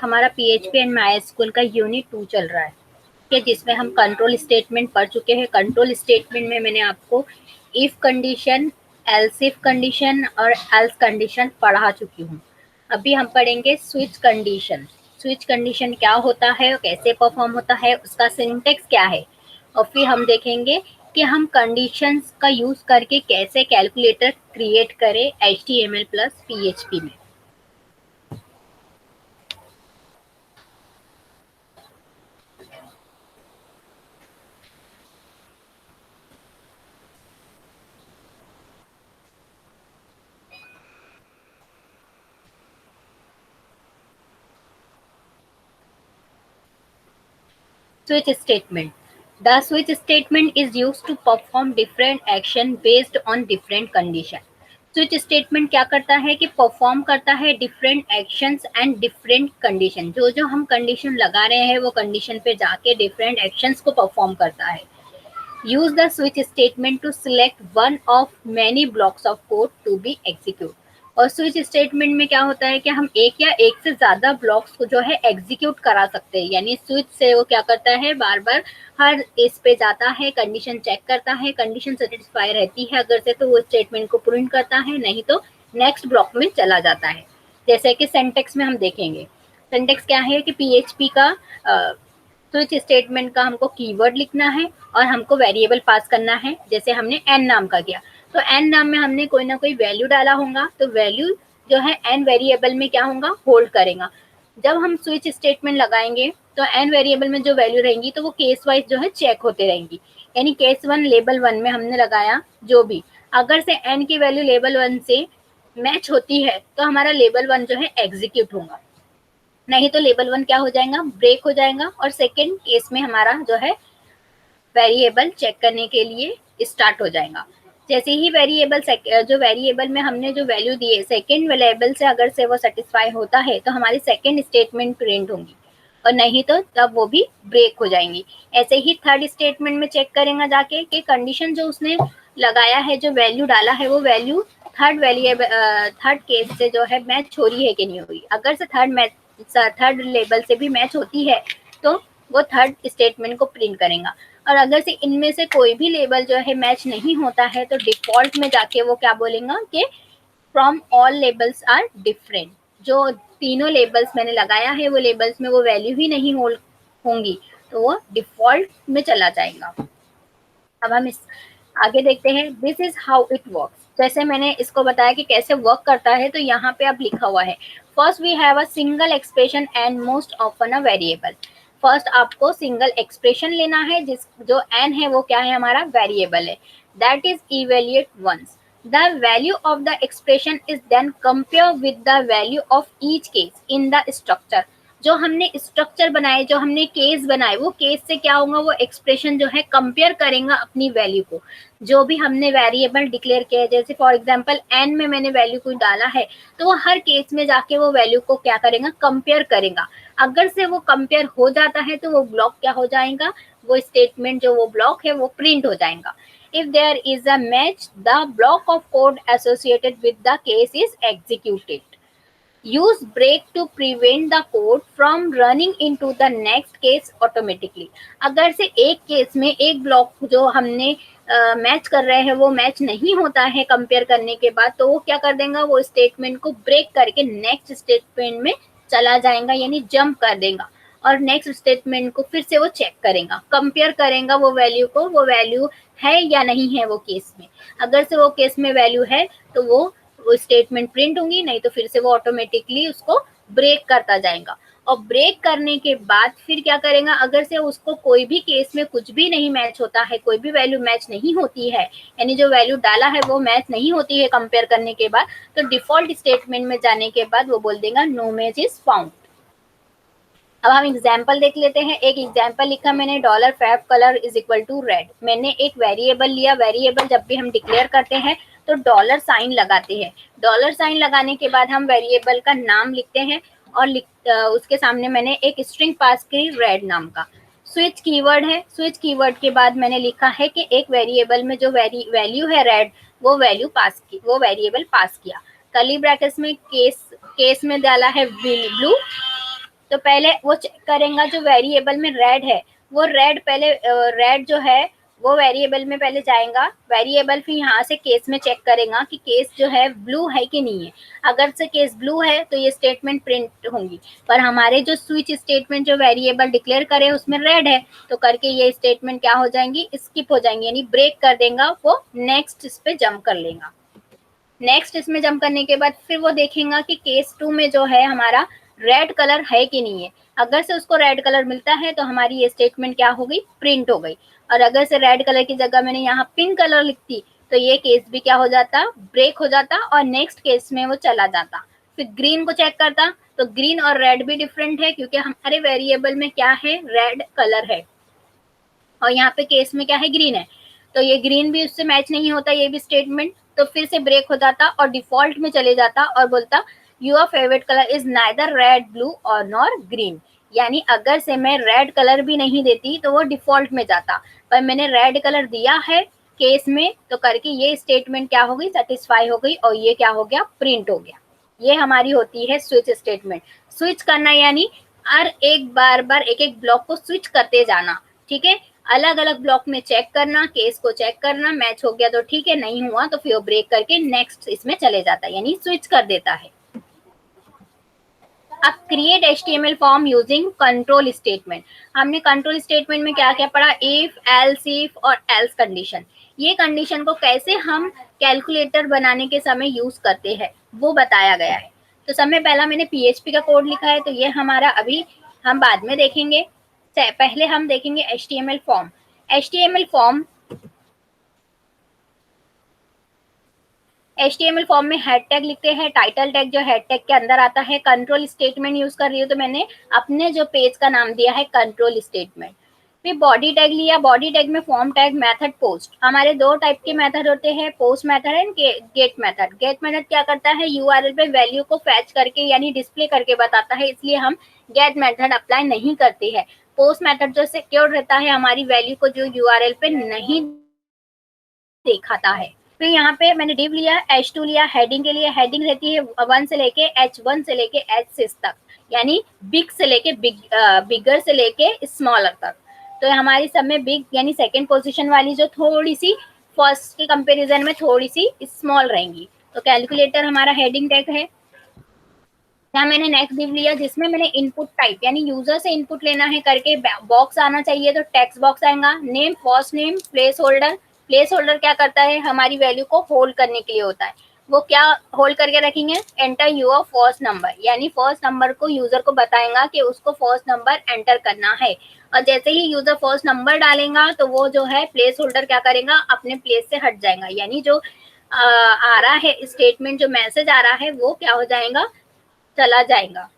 हमारा PHP and MySQL का unit 2 चल रहा है, ठीक है, जिसमें हम कंट्रोल स्टेटमेंट पढ़ चुके हैं। कंट्रोल स्टेटमेंट में मैंने आपको if condition, else if condition और एल्स कंडीशन पढ़ा चुकी हूँ। अभी हम पढ़ेंगे स्विच कंडीशन। स्विच कंडीशन क्या होता है, कैसे परफॉर्म होता है, उसका सिंटेक्स क्या है, और फिर हम देखेंगे कि हम कंडीशंस का यूज करके कैसे कैलकुलेटर क्रिएट करें HTML प्लस PHP में। Switch statement. The switch statement is used to perform different action based on different condition. Switch statement क्या करता है कि परफॉर्म करता है different actions and different condition. जो जो हम कंडीशन लगा रहे हैं वो कंडीशन पे जाके डिफरेंट एक्शंस को परफॉर्म करता है। Use the switch statement to select one of many blocks of code to be execute. और स्विच स्टेटमेंट में क्या होता है कि हम एक या एक से ज्यादा ब्लॉक्स को जो है एग्जीक्यूट करा सकते हैं। यानी स्विच से वो क्या करता है, बार बार हर इस पे जाता है, कंडीशन चेक करता है, कंडीशन सेटिस्फाई रहती है अगर से तो वो स्टेटमेंट को प्रिंट करता है, नहीं तो नेक्स्ट ब्लॉक में चला जाता है। जैसे कि सिंटेक्स में हम देखेंगे, सिंटेक्स क्या है कि PHP का स्विच स्टेटमेंट का हमको कीवर्ड लिखना है और हमको वेरिएबल पास करना है। जैसे हमने n नाम का किया तो n नाम में हमने कोई ना कोई वैल्यू डाला होगा, तो वैल्यू जो है n वेरिएबल में क्या होगा, होल्ड करेगा। जब हम स्विच स्टेटमेंट लगाएंगे तो n वेरिएबल में जो वैल्यू रहेंगी तो वो केस वाइज जो है चेक होते रहेंगी। यानी केस 1 लेबल 1 में हमने लगाया जो भी, अगर से n की वैल्यू लेबल 1 से मैच होती है तो हमारा लेबल 1 जो है एग्जीक्यूट होगा, नहीं तो लेबल 1 क्या हो जाएगा, ब्रेक हो जाएगा। और सेकेंड केस में हमारा जो है वेरिएबल चेक करने के लिए स्टार्ट हो जाएगा। जैसे ही वेरिएबल जो वेरिएबल में हमने जो वैल्यू दी है सेकेंड वेरिएबल से अगर से वो सेटिस्फाई होता है तो हमारी सेकेंड स्टेटमेंट प्रिंट होंगी, और नहीं तो तब वो भी ब्रेक हो जाएंगी। ऐसे ही थर्ड स्टेटमेंट में चेक करेंगे जाके कि कंडीशन जो उसने लगाया है, जो वैल्यू डाला है, वो वैल्यू थर्ड केस से जो है मैच हो रही है कि नहीं हो रही। अगर से थर्ड लेवल से भी मैच होती है तो वो थर्ड स्टेटमेंट को प्रिंट करेगा। और अगर से इनमें से कोई भी लेबल जो है मैच नहीं होता है तो डिफॉल्ट में जाके वो क्या बोलेगा कि from all labels are different. जो तीनों लेबल्स मैंने लगाया है वो लेबल्स में वो वैल्यू ही नहीं होंगी तो वो डिफॉल्ट में चला जाएगा। अब हम इस आगे देखते हैं, this is how it works. जैसे मैंने इसको बताया कि कैसे वर्क करता है, तो यहाँ पे अब लिखा हुआ है, first we have a single expression and most often a variable. First आपको सिंगल एक्सप्रेशन लेना है, जिस जो n है वो क्या है, हमारा वेरिएबल है, that is evaluate once. The value of the expression is then compare with the value of each case in the structure. जो हमने स्ट्रक्चर बनाए, जो हमने केस बनाए, वो केस से क्या होगा, वो एक्सप्रेशन जो है कंपेयर करेगा अपनी वैल्यू को। जो भी हमने वेरिएबल डिक्लेयर किया है, जैसे फॉर एग्जांपल n में मैंने वैल्यू को डाला है, तो वो हर केस में जाके वो वैल्यू को क्या करेगा, कंपेयर करेगा। अगर से वो कंपेयर हो जाता है तो वो ब्लॉक क्या हो जाएगा, वो स्टेटमेंट जो वो ब्लॉक है वो प्रिंट हो जाएगा। If there is a match, the block of code associated with the case is executed. Use break to prevent the code from running into the next case automatically. अगर से एक case में एक block जो हमने match कर रहे हैं वो मैच नहीं होता है कंपेयर करने के बाद, तो वो क्या कर देगा, वो स्टेटमेंट को ब्रेक करके नेक्स्ट स्टेटमेंट में चला जाएगा, यानी जंप कर देगा और नेक्स्ट स्टेटमेंट को फिर से वो चेक करेगा, कंपेयर करेगा वो वैल्यू को, वो वैल्यू है या नहीं है वो केस में। अगर से वो केस में वैल्यू है तो वो स्टेटमेंट प्रिंट होंगी, नहीं तो फिर से वो ऑटोमेटिकली उसको ब्रेक करता जाएगा। और ब्रेक करने के बाद फिर क्या करेगा, अगर से उसको कोई भी केस में कुछ भी नहीं मैच होता है, कोई भी वैल्यू मैच नहीं होती है, यानी जो वैल्यू डाला है वो मैच नहीं होती है कंपेयर करने के बाद, तो डिफॉल्ट स्टेटमेंट में जाने के बाद वो बोल देगा नो मैच इज फाउंड। अब हम एग्जाम्पल देख लेते हैं। एक एग्जाम्पल लिखा मैंने, $5 colour is equal to red. मैंने एक वेरिएबल लिया, वेरिएबल जब भी हम डिक्लेयर करते हैं तो डॉलर साइन लगाते हैं। डॉलर साइन लगाने के बाद हम वेरिएबल का नाम लिखते हैं और उसके सामने मैंने एक स्ट्रिंग पास की रेड नाम का। स्विच कीवर्ड है, स्विच कीवर्ड के बाद मैंने लिखा है कि एक वेरिएबल में जो वैल्यू है रेड, वो वैल्यू पास की, वो वेरिएबल पास किया। कर्ली ब्रैकेट्स में केस में डाला है ब्लू, तो पहले वो चेक करेगा जो वेरिएबल में रेड है, वो रेड पहले रेड जो है वो वेरिएबल में पहले जाएगा, वेरिएबल फिर यहाँ से केस में चेक करेगा कि केस जो है ब्लू है कि नहीं है। अगर से केस ब्लू है तो ये स्टेटमेंट प्रिंट होंगी, पर हमारे जो स्विच स्टेटमेंट जो वेरिएबल डिक्लेयर करे उसमें रेड है, तो करके ये स्टेटमेंट क्या हो जाएंगी, स्किप हो जाएंगी, यानी ब्रेक कर देगा, वो नेक्स्ट इस पे जंप कर लेगा। नेक्स्ट इसमें जंप करने के बाद फिर वो देखेगा कि केस 2 में जो है हमारा रेड कलर है कि नहीं है। अगर से उसको रेड कलर मिलता है तो हमारी ये स्टेटमेंट क्या हो गई, प्रिंट हो गई। और अगर से रेड कलर की जगह मैंने यहाँ पिंक कलर लिखती तो ये केस भी क्या हो जाता, ब्रेक हो जाता और नेक्स्ट केस में वो चला जाता। फिर ग्रीन को चेक करता तो ग्रीन और रेड भी डिफरेंट है, क्योंकि हमारे वेरिएबल में क्या है, रेड कलर है और यहाँ पे केस में क्या है, ग्रीन है, तो ये ग्रीन भी उससे मैच नहीं होता ये भी स्टेटमेंट, तो फिर से ब्रेक हो जाता और डिफॉल्ट में चले जाता और बोलता your favourite colour is neither red blue और नॉर ग्रीन। यानी अगर से मैं रेड कलर भी नहीं देती तो वो डिफॉल्ट में जाता, पर मैंने रेड कलर दिया है केस में, तो करके ये स्टेटमेंट क्या हो गई, सेटिस्फाई हो गई और ये क्या हो गया, प्रिंट हो गया। ये हमारी होती है स्विच स्टेटमेंट। स्विच करना यानी हर एक बार बार एक एक ब्लॉक को स्विच करते जाना, ठीक है, अलग अलग ब्लॉक में चेक करना, केस को चेक करना, मैच हो गया तो ठीक है, नहीं हुआ तो फिर ब्रेक करके नेक्स्ट इसमें चले जाता है, यानी स्विच कर देता है। अब create HTML form using control statement. हमने कंट्रोल स्टेटमेंट में क्या क्या पढ़ा, इफ, एल्स इफ और एल्स कंडीशन। ये कंडीशन को कैसे हम कैलकुलेटर बनाने के समय यूज करते हैं वो बताया गया है। तो सबसे पहला मैंने PHP का कोड लिखा है, तो ये हमारा अभी हम बाद में देखेंगे, पहले हम देखेंगे HTML form. HTML form HTML form में हेड टैग लिखते हैं, टाइटल टैग जो हेड टैग के अंदर आता है। कंट्रोल स्टेटमेंट यूज कर रही हूँ तो मैंने अपने जो पेज का नाम दिया है कंट्रोल स्टेटमेंट। फिर बॉडी टैग लिया, बॉडी टैग में फॉर्म टैग, मेथड, पोस्ट। हमारे दो टाइप के मेथड होते हैं, post method and get method. Get method क्या करता है, URL पे वैल्यू को फैच करके यानी डिस्प्ले करके बताता है, इसलिए हम गेट मेथड अप्लाई नहीं करते हैं। पोस्ट मेथड जो सिक्योर रहता है, हमारी वैल्यू को जो URL पे नहीं दिखाता है। फिर यहाँ पे मैंने डिव लिया, H2 लिया, हेडिंग के लिए हेडिंग रहती है 1 से लेके H1 से लेके H6 तक, यानी बिग से लेके बिगर से लेके स्मॉलर तक। तो हमारी सब में बिग यानी सेकेंड पोजीशन वाली जो थोड़ी सी फर्स्ट के कंपैरिजन में थोड़ी सी स्मॉल रहेंगी। तो कैलकुलेटर हमारा हेडिंग टैग है। यहाँ मैंने नेक्स्ट डिव लिया जिसमें मैंने इनपुट टाइप यानी यूजर से इनपुट लेना है करके बॉक्स आना चाहिए, तो टेक्स्ट बॉक्स आएगा। Name, first name, place holder. Place holder क्या करता है, हमारी वैल्यू को होल्ड करने के लिए होता है। वो क्या होल्ड करके रखेंगे, एंटर योर फर्स्ट नंबर, यानी फर्स्ट नंबर को यूजर को बताएगा कि उसको फर्स्ट नंबर एंटर करना है। और जैसे ही यूजर फर्स्ट नंबर डालेगा तो वो जो है प्लेस होल्डर क्या करेगा, अपने प्लेस से हट जाएगा, यानी जो आ रहा है स्टेटमेंट, जो मैसेज आ रहा है वो क्या हो जाएगा, चला जाएगा।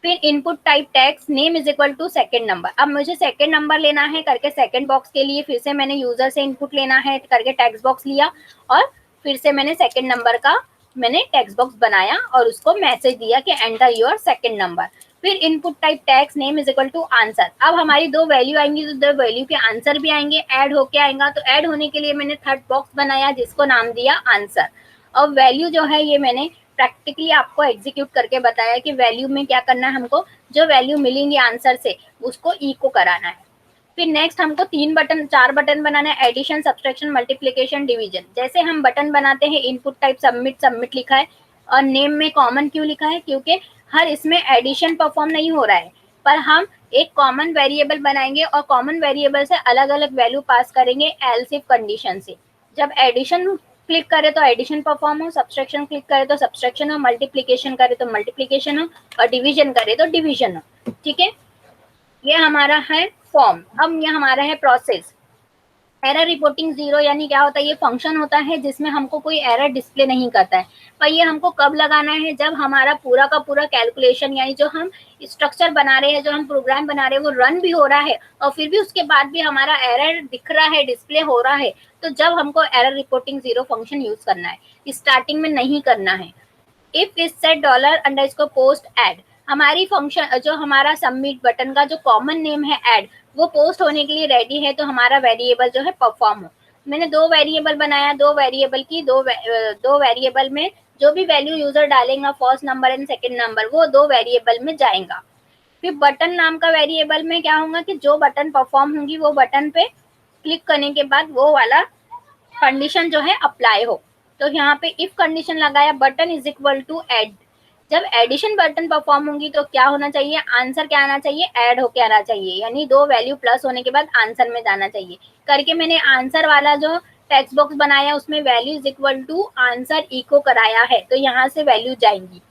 फिर input type text, name is equal to second number. अब मुझे सेकेंड नंबर लेना है करके सेकेंड बॉक्स के लिए फिर से मैंने यूजर से इनपुट लेना है करके टेक्स्ट बॉक्स लिया और फिर से मैंने सेकेंड नंबर का मैंने टेक्स्ट बॉक्स बनाया और उसको मैसेज दिया कि एंटर योर सेकेंड नंबर। फिर input type text, name is equal to answer. अब हमारी दो वैल्यू आएंगी तो दो वैल्यू के आंसर भी आएंगे, ऐड होके आएगा। तो ऐड होने के लिए मैंने थर्ड बॉक्स बनाया जिसको नाम दिया आंसर। और वैल्यू जो है ये मैंने प्रैक्टिकली आपको एग्जीक्यूट करके बताया कि वैल्यू में क्या करना है, हमको जो वैल्यू मिलेंगी आंसर से उसको इको कराना है। फिर नेक्स्ट हमको चार बटन बनाना है, एडिशन, सब्सट्रैक्शन, मल्टीप्लिकेशन, डिवीजन। जैसे हम बटन बनाते हैं, इनपुट टाइप सबमिट लिखा है और नेम में कॉमन क्यों लिखा है, क्योंकि हर इसमें एडिशन परफॉर्म नहीं हो रहा है, पर हम एक कॉमन वेरिएबल बनाएंगे और कॉमन वेरिएबल से अलग अलग वैल्यू पास करेंगे एल्स इफ कंडीशन से। जब एडिशन क्लिक करे तो एडिशन परफॉर्म हो, सब्सट्रैक्शन क्लिक करे तो सब्सट्रैक्शन हो, मल्टीप्लिकेशन करे तो मल्टीप्लिकेशन हो और डिवीजन करे तो डिवीजन हो। ठीक है, ये हमारा है फॉर्म। अब ये हमारा है प्रोसेस। एरर रिपोर्टिंग 0 यानी क्या होता है, ये फंक्शन होता है जिसमें हमको कोई एरर डिस्प्ले नहीं करता है, पर ये हमको कब लगाना है, जब हमारा पूरा का पूरा कैलकुलेशन यानी जो हम स्ट्रक्चर बना रहे हैं, जो हम प्रोग्राम बना रहे हैं वो रन भी हो रहा है और फिर भी उसके बाद भी हमारा एरर दिख रहा है, डिस्प्ले हो रहा है, तो जब हमको एरर रिपोर्टिंग 0 फंक्शन यूज करना है, स्टार्टिंग में नहीं करना है। इफ इज सेट $_पोस्ट एड, हमारी फंक्शन जो हमारा सबमिट बटन का जो कॉमन नेम है ऐड, वो पोस्ट होने के लिए रेडी है, तो हमारा वेरिएबल जो है परफॉर्म हो। मैंने दो वेरिएबल बनाया, दो वेरिएबल की दो वेरिएबल में जो भी वैल्यू यूजर डालेगा first number and second number वो दो वेरिएबल में जाएगा। फिर बटन नाम का वेरिएबल में क्या होगा कि जो बटन परफॉर्म होंगी वो बटन पे क्लिक करने के बाद वो वाला कंडीशन जो है अप्लाई हो। तो यहाँ पे इफ कंडीशन लगाया button is equal to add, जब एडिशन बटन परफॉर्म होंगी तो क्या होना चाहिए, आंसर क्या आना चाहिए, ऐड होके आना चाहिए, यानी दो वैल्यू प्लस होने के बाद आंसर में जाना चाहिए। करके मैंने आंसर वाला जो टेक्स्ट बॉक्स बनाया उसमें value is equal to answer echo कराया है, तो यहाँ से वैल्यू जाएंगी।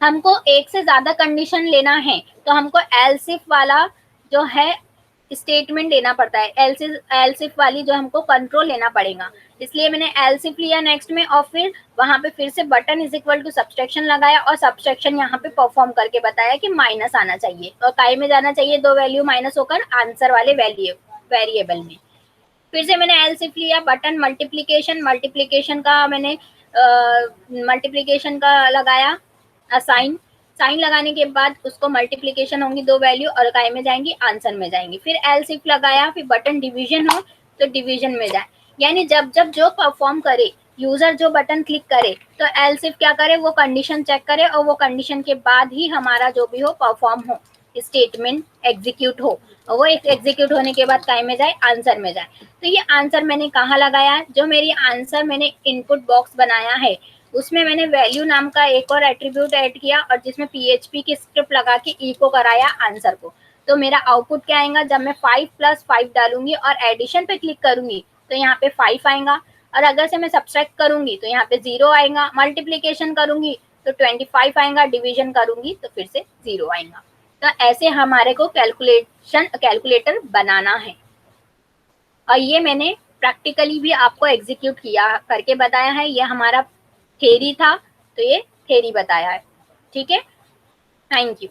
हमको एक से ज्यादा कंडीशन लेना है तो हमको एल्स इफ वाला जो है स्टेटमेंट लेना पड़ता है, एल्स इफ वाली जो हमको कंट्रोल लेना पड़ेगा, इसलिए मैंने एल्स इफ लिया नेक्स्ट में, और फिर वहां पे फिर से button is equal to subtraction लगाया और सब्सट्रैक्शन यहाँ पे परफॉर्म करके बताया कि माइनस आना चाहिए और काय में जाना चाहिए, दो वैल्यू माइनस होकर आंसर वाले वेरिएबल में। फिर से मैंने एल्स इफ लिया, बटन मल्टीप्लीकेशन का मैंने मल्टीप्लीकेशन का लगाया साइन, साइन लगाने के बाद उसको मल्टीप्लीकेशन होंगी दो वैल्यू और काय में जाएंगी, आंसर में जाएंगी। फिर एल्स इफ लगाया, फिर बटन डिवीजन हो तो डिवीजन में जाए, यानी जब जब जो परफॉर्म करे यूजर जो बटन क्लिक करे तो एल्स इफ क्या करे, वो कंडीशन चेक करे और वो कंडीशन के बाद ही हमारा जो भी हो परफॉर्म हो, स्टेटमेंट एग्जीक्यूट हो, और वो एग्जीक्यूट होने के बाद काय में जाए, आंसर में जाए। तो ये आंसर मैंने कहाँ लगाया, जो मेरी आंसर मैंने इनपुट बॉक्स बनाया है उसमें मैंने वैल्यू नाम का एक और एट्रीब्यूट ऐड किया और जिसमें PHP की स्क्रिप्ट लगा के इको कराया आंसर को। तो मेरा आउटपुट क्या आएगा, जब मैं 5 + 5 डालूंगी और एडिशन पे क्लिक करूंगी तो यहाँ पे 5 आएगा, और अगर से मैं सब्सट्रैक्ट करूंगी तो यहाँ पे 0 आएगा, मल्टीप्लीकेशन करूंगी तो 25 आएगा, डिवीजन करूंगी तो फिर से 0 आएगा। तो ऐसे हमारे को कैलकुलेटर बनाना है, और ये मैंने प्रैक्टिकली भी आपको एग्जीक्यूट किया करके बताया है। ये हमारा थ्योरी था तो ये थ्योरी बताया है, ठीक है। Thank you.